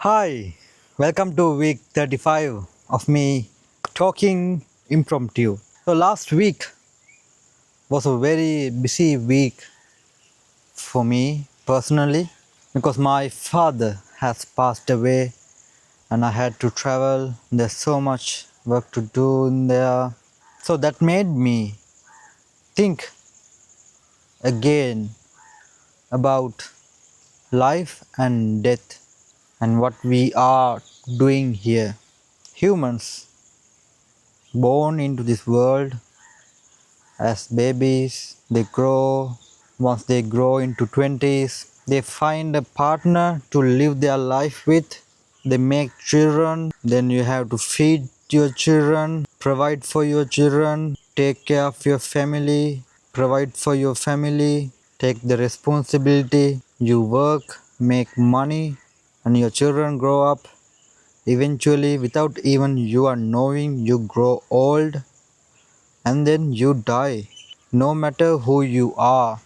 Hi, welcome to week 35 of me talking impromptu. So, last week was a very busy week for me personally because my father has passed away and I had to travel. There's so much work to do in there. So, that made me think again about life and death and what we are doing here. Humans born into this world as babies, they grow. Once they grow into 20s, they find a partner to live their life with. They make children, then you have to feed your children, provide for your children, take care of your family, provide for your family, take the responsibility. You work, make money, and your children grow up. Eventually, without even you are knowing, you grow old and then you die. No matter who you are,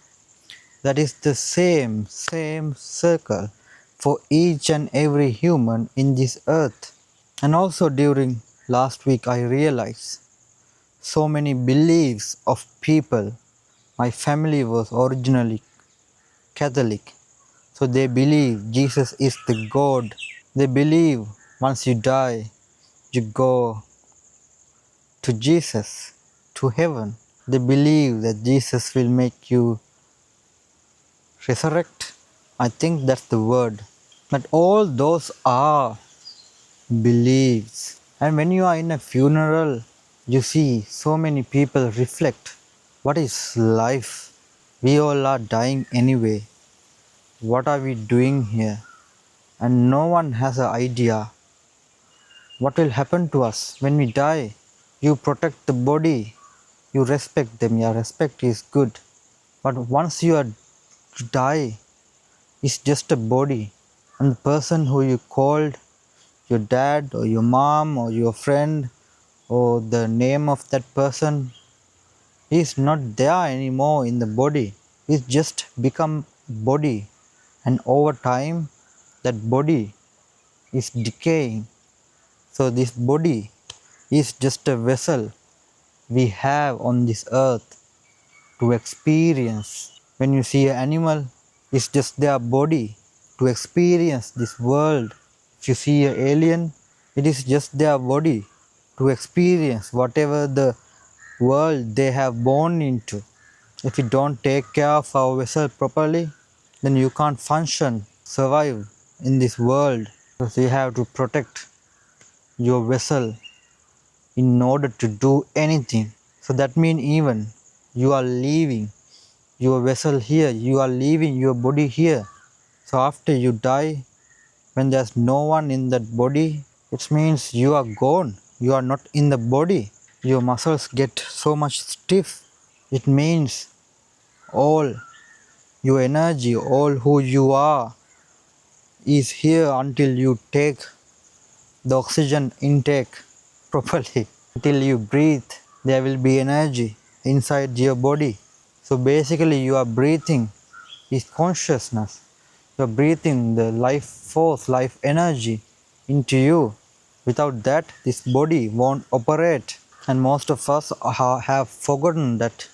that is the same circle for each and every human in this earth. And also during last week, I realized so many beliefs of people. My family was originally Catholic, so they believe Jesus is the God. They believe once you die, you go to Jesus, to heaven. They believe that Jesus will make you resurrect. I think that's the word. But all those are beliefs. And when you are in a funeral, you see so many people reflect, what is life? We all are dying anyway. What are we doing here? And no one has an idea what will happen to us when we die. You protect the body, you respect them. Yeah, respect is good. But once you are to die, it's just a body. And the person who you called, your dad or your mom or your friend or the name of that person, is not there anymore in the body. It's just become body. And over time, that body is decaying. So this body is just a vessel we have on this earth to experience. When you see an animal, it's just their body to experience this world. If you see an alien, it is just their body to experience whatever the world they have born into. If you don't take care of our vessel properly, then you can't function, survive in this world. So you have to protect your vessel in order to do anything. So that means even you are leaving your vessel here, you are leaving your body here. So after you die, when there's no one in that body, it means you are gone. You are not in the body. Your muscles get so much stiff. It means all your energy, all who you are is here until you take the oxygen intake properly. Until you breathe, there will be energy inside your body. So basically you are breathing is consciousness. You are breathing the life force, life energy into you. Without that, this body won't operate. And most of us have forgotten that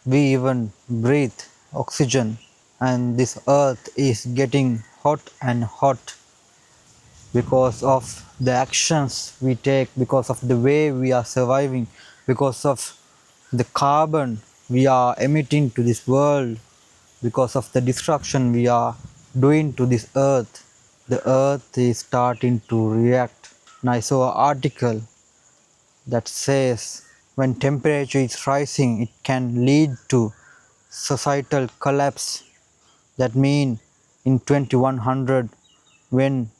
we even breathe oxygen. And this earth is getting hot and hot because of the actions we take, because of the way we are surviving, because of the carbon we are emitting to this world, because of the destruction we are doing to this earth. The earth is starting to react. And I saw an article that says when temperature is rising, it can lead to societal collapse. That means in 2100, when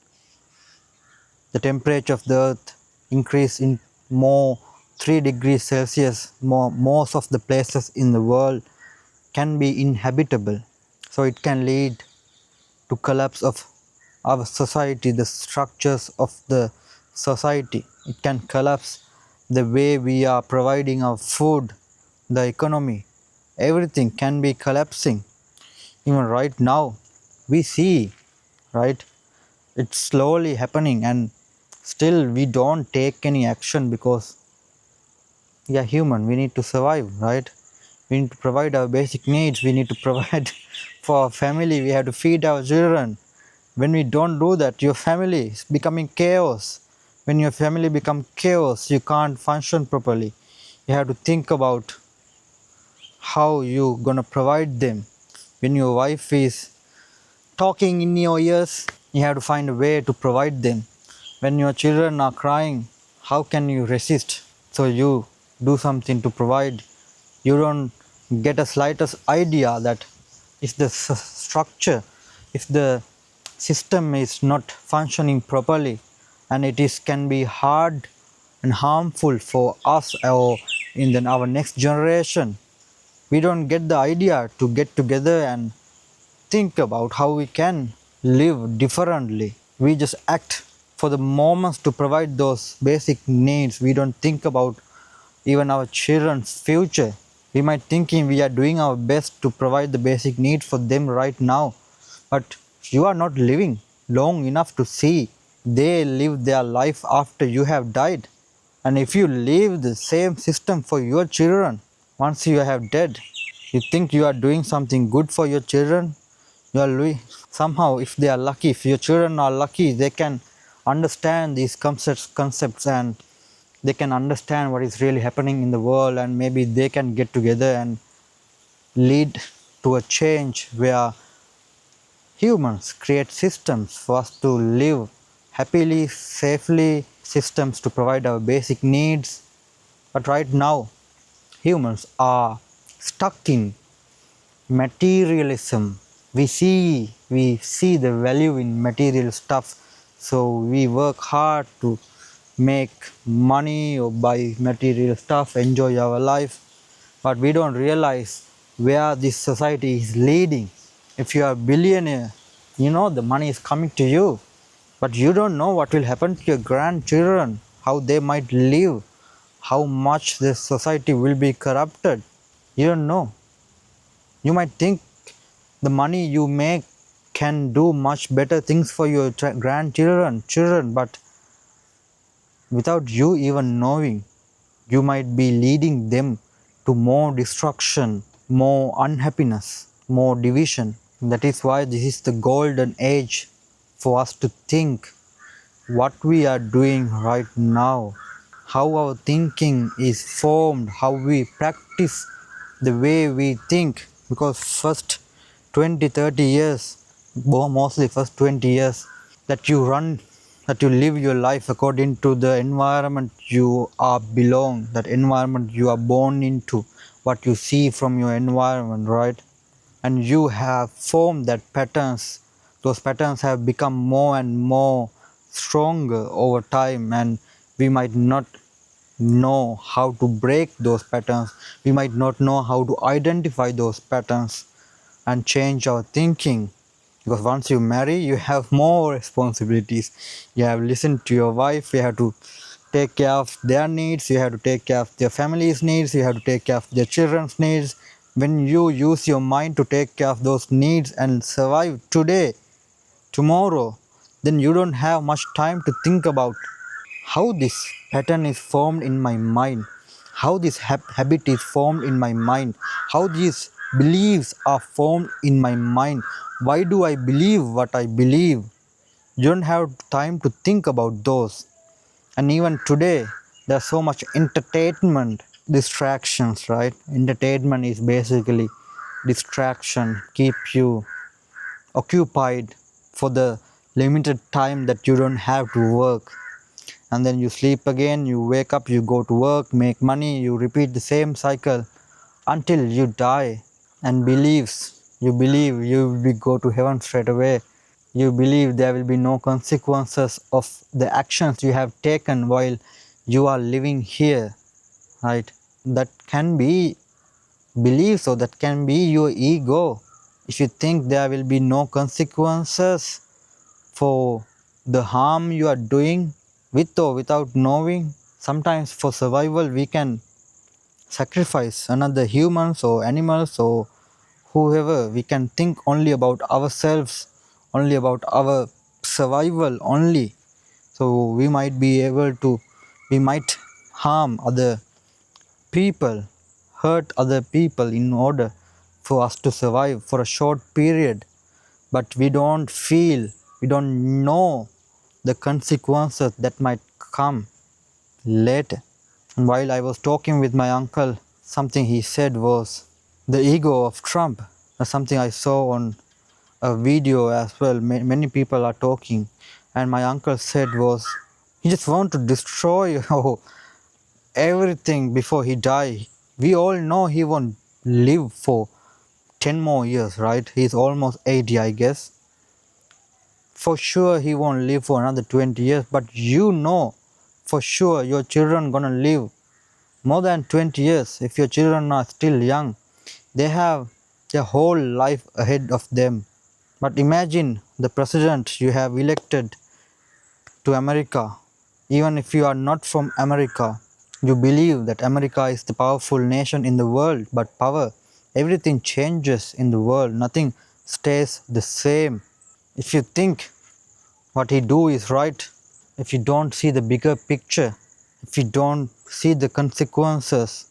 the temperature of the earth increase in more 3 degrees Celsius, most of the places in the world can be inhabitable. So it can lead to collapse of our society, the structures of the society. It can collapse the way we are providing our food, the economy. Everything can be collapsing. Even right now, we see, right? It's slowly happening, and still we don't take any action because we are human. We need to survive, right? We need to provide our basic needs. We need to provide for our family. We have to feed our children. When we don't do that, your family is becoming chaos. When your family become chaos, you can't function properly. You have to think about how you gonna provide them. When your wife is talking in your ears, you have to find a way to provide them. When your children are crying, how can you resist? So you do something to provide. You don't get a slightest idea that if the structure, if the system is not functioning properly, and it is can be hard and harmful for us or in our next generation, we don't get the idea to get together and think about how we can live differently. We just act for the moments to provide those basic needs. We don't think about even our children's future. We might thinking we are doing our best to provide the basic needs for them right now, but you are not living long enough to see they live their life after you have died. And if you leave the same system for your children once you have dead, you think you are doing something good for your children. You are somehow, if they are lucky, if your children are lucky, they can understand these concepts, and they can understand what is really happening in the world, and maybe they can get together and lead to a change where humans create systems for us to live happily, safely, systems to provide our basic needs. But right now, humans are stuck in materialism. We see the value in material stuff, so we work hard to make money or buy material stuff, enjoy our life, but we don't realize where this society is leading. If you are a billionaire, you know the money is coming to you, but you don't know what will happen to your grandchildren, how they might live, how much this society will be corrupted. You don't know. You might think the money you make can do much better things for your children, but without you even knowing, you might be leading them to more destruction, more unhappiness, more division. That is why this is the golden age for us to think what we are doing right now, how our thinking is formed, how we practice the way we think. Because first 20, 30 years, mostly first 20 years, that you run, that you live your life according to the environment you are belong, that environment you are born into, what you see from your environment, right? And you have formed that patterns. Those patterns have become more and more stronger over time, and we might not know how to break those patterns. We might not know how to identify those patterns and change our thinking. Because once you marry, you have more responsibilities. You have listened to your wife, you have to take care of their needs, you have to take care of their family's needs, you have to take care of their children's needs. When you use your mind to take care of those needs and survive today, tomorrow, then you don't have much time to think about how this pattern is formed in my mind, how this habit is formed in my mind, how these beliefs are formed in my mind. Why do I believe what I believe? You don't have time to think about those. And even today, there's so much entertainment, distractions, right? Entertainment is basically distraction, keep you occupied for the limited time that you don't have to work. And then you sleep again, you wake up, you go to work, make money, you repeat the same cycle until you die. And you believe you will go to heaven straight away. You believe there will be no consequences of the actions you have taken while you are living here, right? That can be beliefs, or that can be your ego. If you think there will be no consequences for the harm you are doing, with or without knowing, sometimes for survival we can sacrifice another humans or animals or whoever. We can think only about ourselves, only about our survival only. So we might harm other people, hurt other people in order for us to survive for a short period. But we don't know the consequences that might come later. And while I was talking with my uncle, something he said was the ego of Trump. That's something I saw on a video as well. Many people are talking, and my uncle said was he just want to destroy everything before he die. We all know he won't live for 10 more years, right? He's almost 80, I guess. For sure he won't live for another 20 years, but you know for sure your children gonna live more than 20 years. If your children are still young, they have their whole life ahead of them. But imagine the president you have elected to America. Even if you are not from America, you believe that America is the powerful nation in the world, but power, everything changes in the world, nothing stays the same. If you think what he do is right, if you don't see the bigger picture, if you don't see the consequences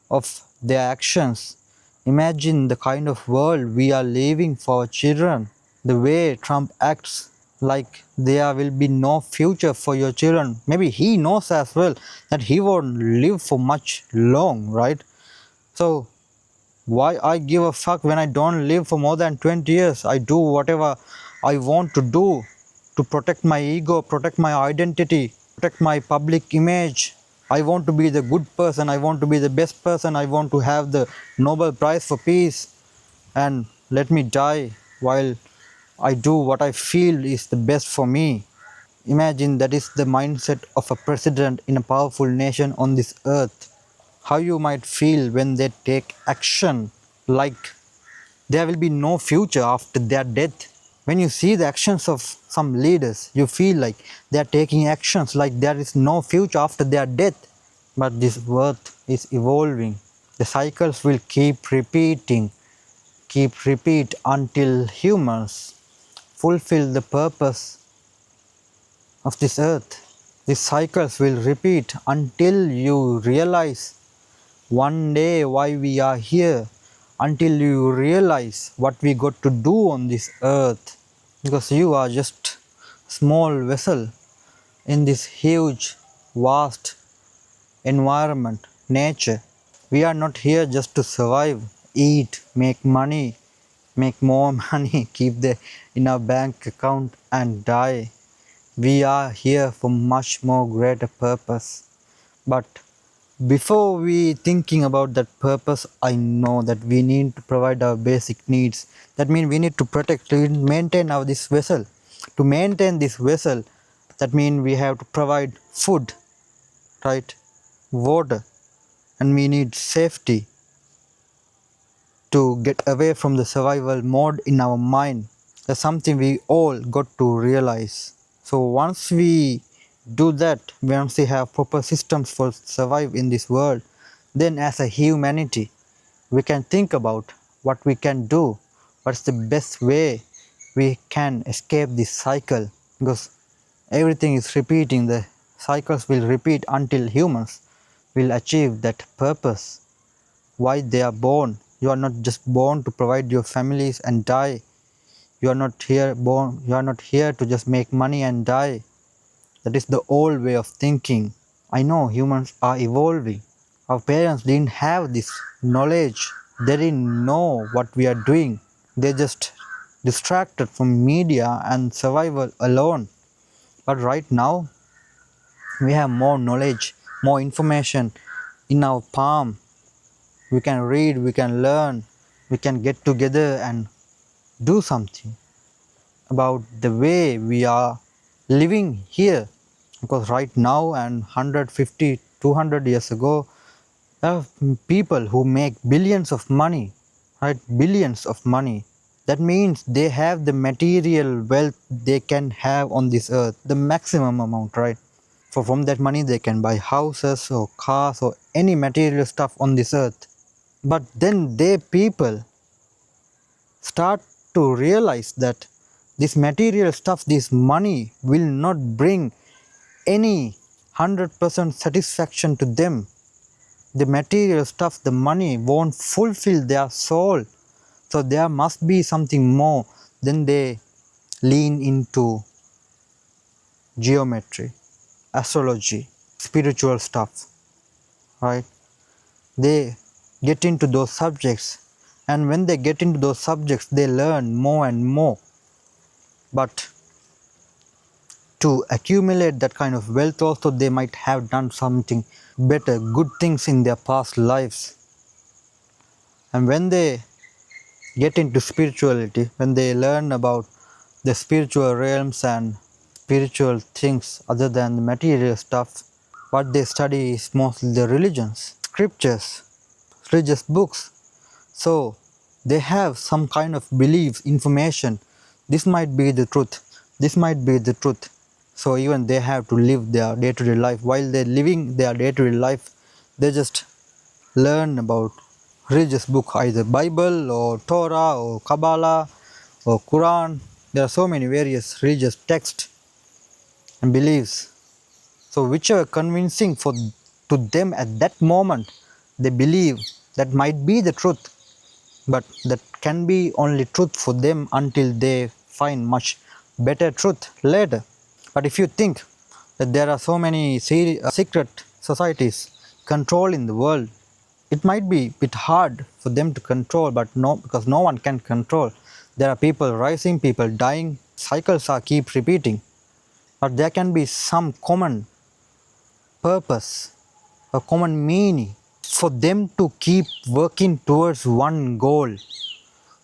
of their actions, imagine the kind of world we are leaving for our children. The way Trump acts, like there will be no future for your children. Maybe he knows as well that he won't live for much long, right? So why I give a fuck when I don't live for more than 20 years? I do whatever I want to do to protect my ego, protect my identity, protect my public image. I want to be the good person, I want to be the best person, I want to have the Nobel Prize for Peace, and let me die while I do what I feel is the best for me. Imagine that is the mindset of a president in a powerful nation on this earth. How you might feel when they take action like there will be no future after their death. When you see the actions of some leaders, you feel like they are taking actions like there is no future after their death. But this earth is evolving. The cycles will keep repeat until humans fulfill the purpose of this earth. These cycles will repeat until you realize one day why we are here, until you realize what we got to do on this earth, because you are just small vessel in this huge vast environment, nature. We are not here just to survive, eat, make money, make more money, keep the in our bank account and die. We are here for much more greater purpose. But before we thinking about that purpose, I know that we need to provide our basic needs. That means we need to protect, to maintain our this vessel. To maintain this vessel, that means we have to provide food, right? Water, and we need safety to get away from the survival mode in our mind. That's something we all got to realize. So once we do that, once we have proper systems for survive in this world, then as a humanity, we can think about what we can do, what's the best way we can escape this cycle, because everything is repeating, the cycles will repeat until humans will achieve that purpose, why they are born. You are not just born to provide your families and die. You are not here to just make money and die. That is the old way of thinking. I know humans are evolving. Our parents didn't have this knowledge. They didn't know what we are doing. They just distracted from media and survival alone. But right now, we have more knowledge, more information in our palm. We can read, we can learn, we can get together and do something about the way we are living here. Because right now and 150, 200 years ago, there are people who make billions of money, right? Billions of money. That means they have the material wealth they can have on this earth, the maximum amount, right? For from that money they can buy houses or cars or any material stuff on this earth. But then they people start to realize that This material stuff, this money will not bring any 100% satisfaction to them. The material stuff, the money won't fulfill their soul. So there must be something more. Then they lean into geometry, astrology, spiritual stuff, right? They get into those subjects, and when they get into those subjects, they learn more and more. But to accumulate that kind of wealth also, they might have done something better, good things in their past lives. And when they get into spirituality, when they learn about the spiritual realms and spiritual things other than the material stuff, what they study is mostly the religions, scriptures, religious books. So they have some kind of belief, information. This might be the truth. This might be the truth. So even they have to live their day-to-day life. While they're living their day-to-day life, they just learn about religious book, either Bible or Torah or Kabbalah or Quran. There are so many various religious texts and beliefs. So whichever convincing for to them at that moment, they believe that might be the truth, but that can be only truth for them until they find much better truth later. But if you think that there are so many secret societies controlling the world, it might be a bit hard for them to control, but no, because no one can control. There are people rising, people dying, cycles are keep repeating. But there can be some common purpose, a common meaning for them to keep working towards one goal.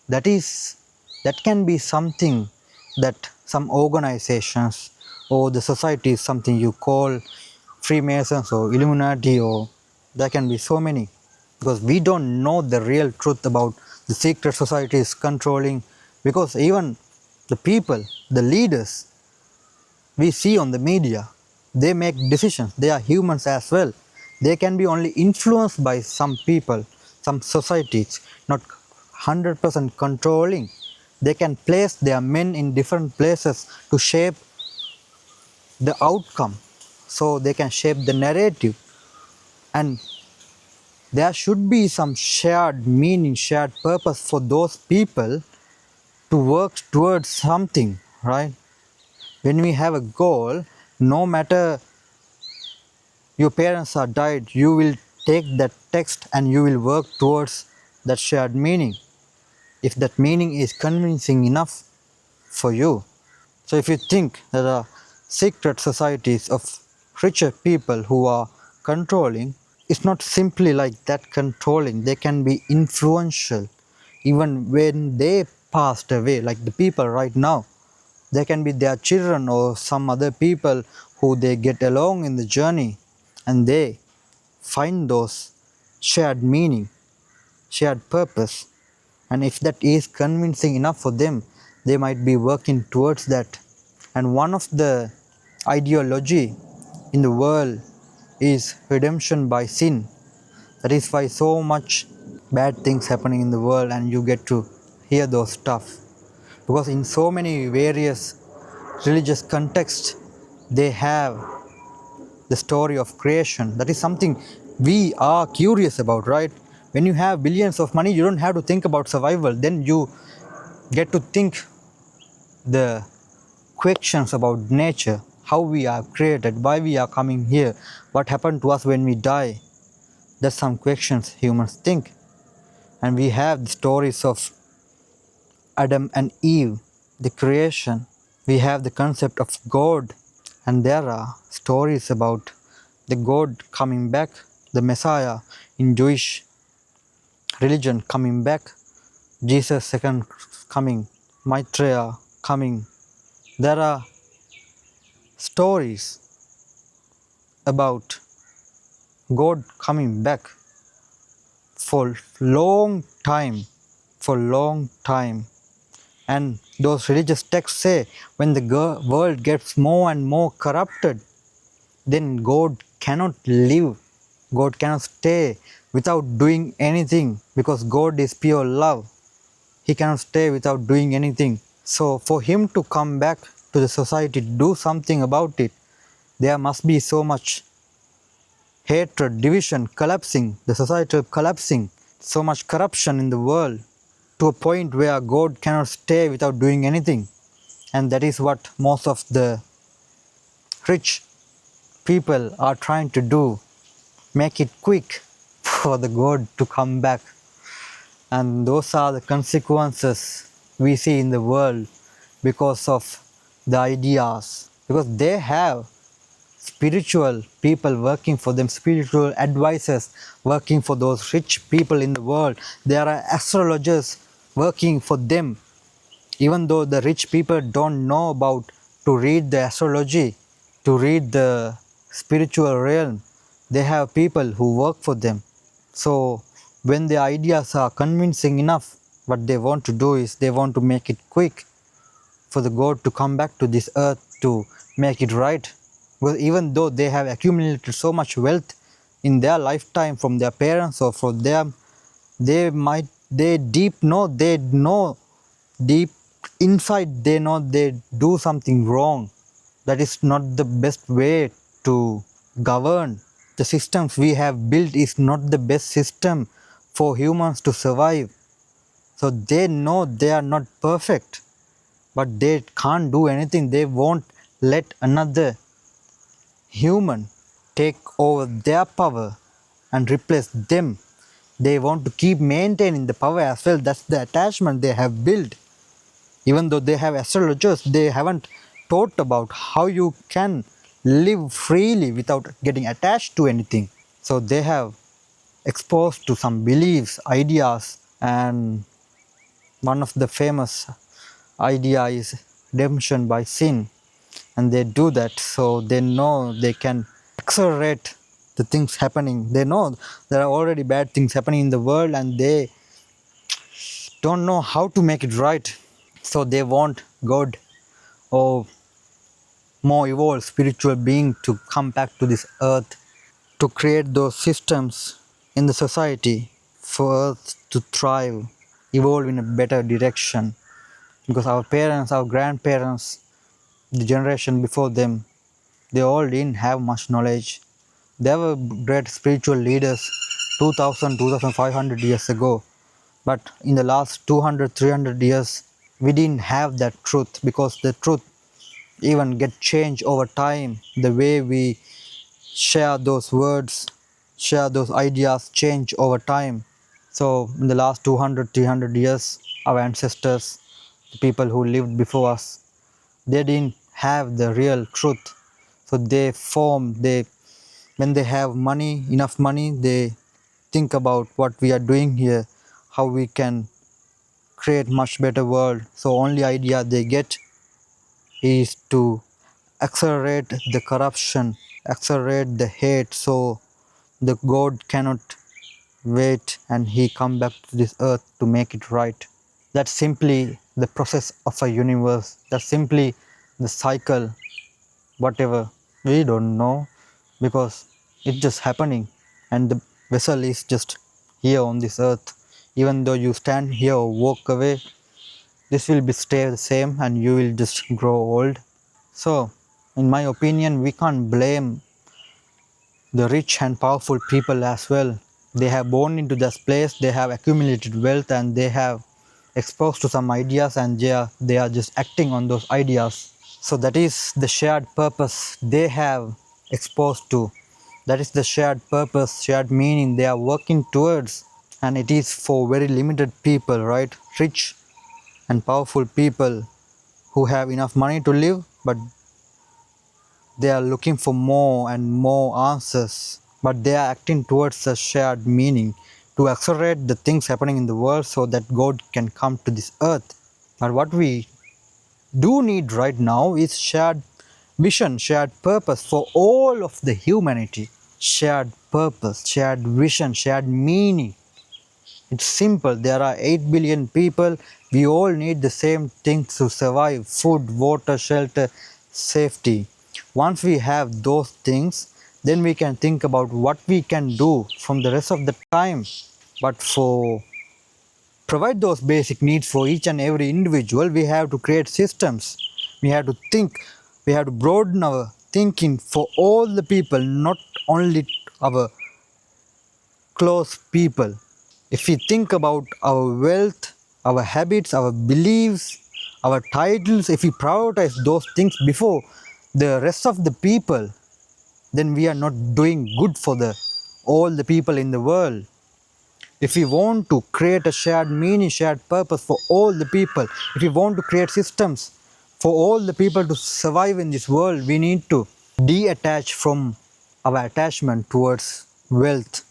That can be something that some organizations or the society is something you call Freemasons or Illuminati, or there can be so many, because we don't know the real truth about the secret societies controlling, because even the people, the leaders we see on the media, they make decisions. They are humans as well. They can be only influenced by some people, some societies, not 100% controlling. They can place their men in different places to shape the outcome, so they can shape the narrative. And there should be some shared meaning, shared purpose for those people to work towards something, right? When we have a goal, no matter your parents are died, you will take that text and you will work towards that shared meaning, if that meaning is convincing enough for you. So if you think there are secret societies of richer people who are controlling, it's not simply like that controlling. They can be influential even when they passed away, like the people right now. They can be their children or some other people who they get along in the journey, and they find those shared meaning, shared purpose. And if that is convincing enough for them, they might be working towards that. And one of the ideology in the world is redemption by sin. That is why so much bad things happening in the world, and you get to hear those stuff. Because in so many various religious contexts, they have the story of creation. That is something we are curious about, right? When you have billions of money, you don't have to think about survival. Then you get to think the questions about nature, how we are created, why we are coming here, what happened to us when we die. That's some questions humans think. And we have the stories of Adam and Eve, the creation. We have the concept of God, and there are stories about the God coming back, the Messiah in Jewish religion coming back, Jesus' second coming, Maitreya coming. There are stories about God coming back for long time, for long time. And those religious texts say when the world gets more and more corrupted, then God cannot live, God cannot stay without doing anything, because God is pure love. He cannot stay without doing anything. So for him to come back to the society, do something about it, there must be so much hatred, division, collapsing, the societal collapsing, so much corruption in the world to a point where God cannot stay without doing anything. And that is what most of the rich people are trying to do, make it quick for the God to come back. And those are the consequences we see in the world because of the ideas, because they have spiritual people working for them, spiritual advisors working for those rich people in the world. There are astrologers working for them, even though the rich people don't know about to read the astrology, to read the spiritual realm. They have people who work for them. So when the ideas are convincing enough, what they want to do is they want to make it quick for the God to come back to this earth to make it right. Well, even though they have accumulated so much wealth in their lifetime from their parents or from them, they know deep inside, they know they do something wrong. That is not the best way to govern. The systems we have built is not the best system for humans to survive. So they know they are not perfect, but they can't do anything. They won't let another human take over their power and replace them. They want to keep maintaining the power as well. That's the attachment they have built. Even though they have astrologers, they haven't taught about how you can live freely without getting attached to anything. So they have exposed to some beliefs, ideas, and one of the famous idea is redemption by sin, and they do that so they know they can accelerate the things happening. They know there are already bad things happening in the world and they don't know how to make it right. So they want God or more evolved spiritual being to come back to this earth to create those systems in the society for earth to thrive, evolve in a better direction. Because our parents, our grandparents, the generation before them, they all didn't have much knowledge. They were great spiritual leaders 2000, 2500 years ago. But in the last 200, 300 years, we didn't have that truth because the truth even get changed over time. The way we share those words, share those ideas change over time. So in the last 200, 300 years, our ancestors, the people who lived before us, they didn't have the real truth. So they when they have money, enough money, they think about what we are doing here, how we can create much better world. So only idea they get is to accelerate the corruption, accelerate the hate, so the God cannot wait and he come back to this earth to make it right. That's simply the process of a universe. That's simply the cycle, whatever. We don't know because it's just happening and the vessel is just here on this earth. Even though you stand here or walk away, this will be stay the same and you will just grow old. So in my opinion, we can't blame the rich and powerful people as well. They have born into this place, they have accumulated wealth and they have exposed to some ideas and they are just acting on those ideas. So that is the shared purpose they have exposed to. That is the shared purpose, shared meaning they are working towards. And it is for very limited people, right? Rich and powerful people who have enough money to live, but they are looking for more and more answers. But they are acting towards a shared meaning to accelerate the things happening in the world so that God can come to this earth. But what we do need right now is shared vision, shared purpose for all of the humanity. Shared purpose, shared vision, shared meaning. It's simple. There are 8 billion people. We all need the same things to survive: food, water, shelter, safety. Once we have those things, then we can think about what we can do from the rest of the time. But for provide those basic needs for each and every individual, we have to create systems. We have to think, we have to broaden our thinking for all the people, not only our close people. If we think about our wealth, our habits, our beliefs, our titles, if we prioritize those things before the rest of the people, then we are not doing good for the all the people in the world. If we want to create a shared meaning, shared purpose for all the people, if we want to create systems for all the people to survive in this world, we need to detach from our attachment towards wealth,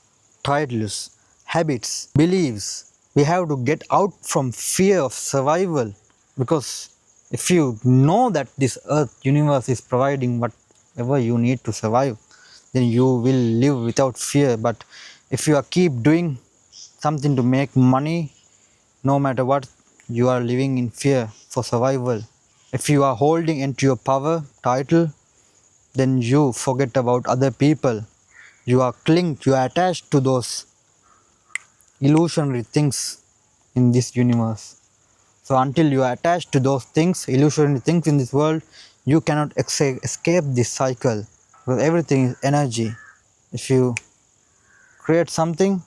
titles, habits, beliefs. We have to get out from fear of survival, because if you know that this earth universe is providing whatever you need to survive, then you will live without fear. But if you are keep doing something to make money, no matter what, you are living in fear for survival. If you are holding into your power, title, then you forget about other people. You are clinged, you are attached to those illusionary things in this universe. So until you are attached to those things, illusionary things in this world, you cannot escape this cycle, because everything is energy. If you create something,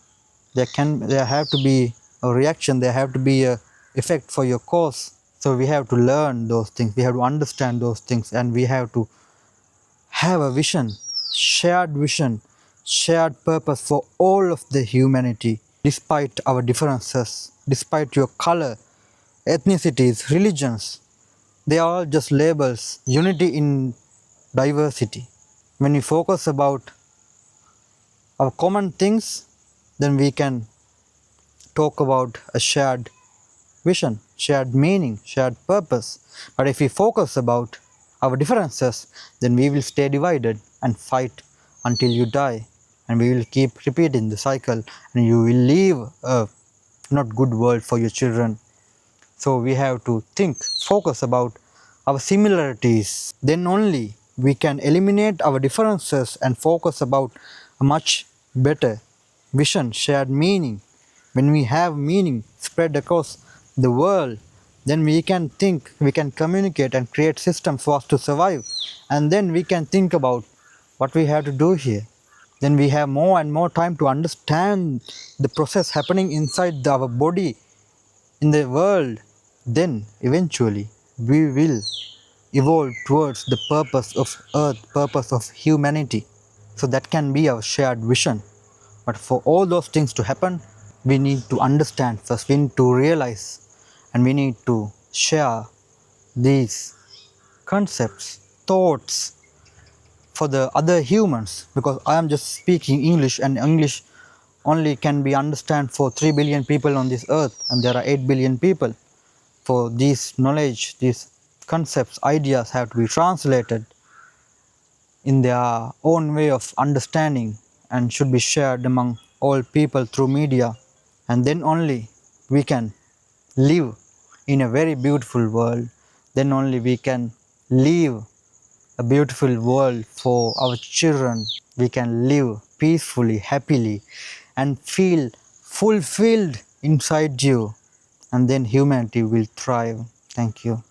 there have to be a reaction, there have to be a effect for your cause. So we have to learn those things, we have to understand those things, and we have to have a vision, shared purpose for all of the humanity, despite our differences, despite your color, ethnicities, religions. They are all just labels. Unity in diversity. When we focus about our common things, then we can talk about a shared vision, shared meaning, shared purpose. But if we focus about our differences, then we will stay divided and fight until you die. And we will keep repeating the cycle, and you will leave a not good world for your children. So we have to think, focus about our similarities. Then only we can eliminate our differences and focus about a much better vision, shared meaning. When we have meaning spread across the world, then we can think, we can communicate and create systems for us to survive. And then we can think about what we have to do here. Then we have more and more time to understand the process happening inside our body, in the world. Then eventually we will evolve towards the purpose of earth, purpose of humanity. So that can be our shared vision. But for all those things to happen, we need to understand first, we need to realize, and we need to share these concepts, thoughts for the other humans, because I am just speaking English, and English only can be understood for 3 billion people on this earth, and there are 8 billion people. For these knowledge, these concepts, ideas have to be translated in their own way of understanding and should be shared among all people through media. And then only we can live in a very beautiful world. Then only we can live a beautiful world for our children. We can live peacefully, happily, and feel fulfilled inside you. And then humanity will thrive. Thank you.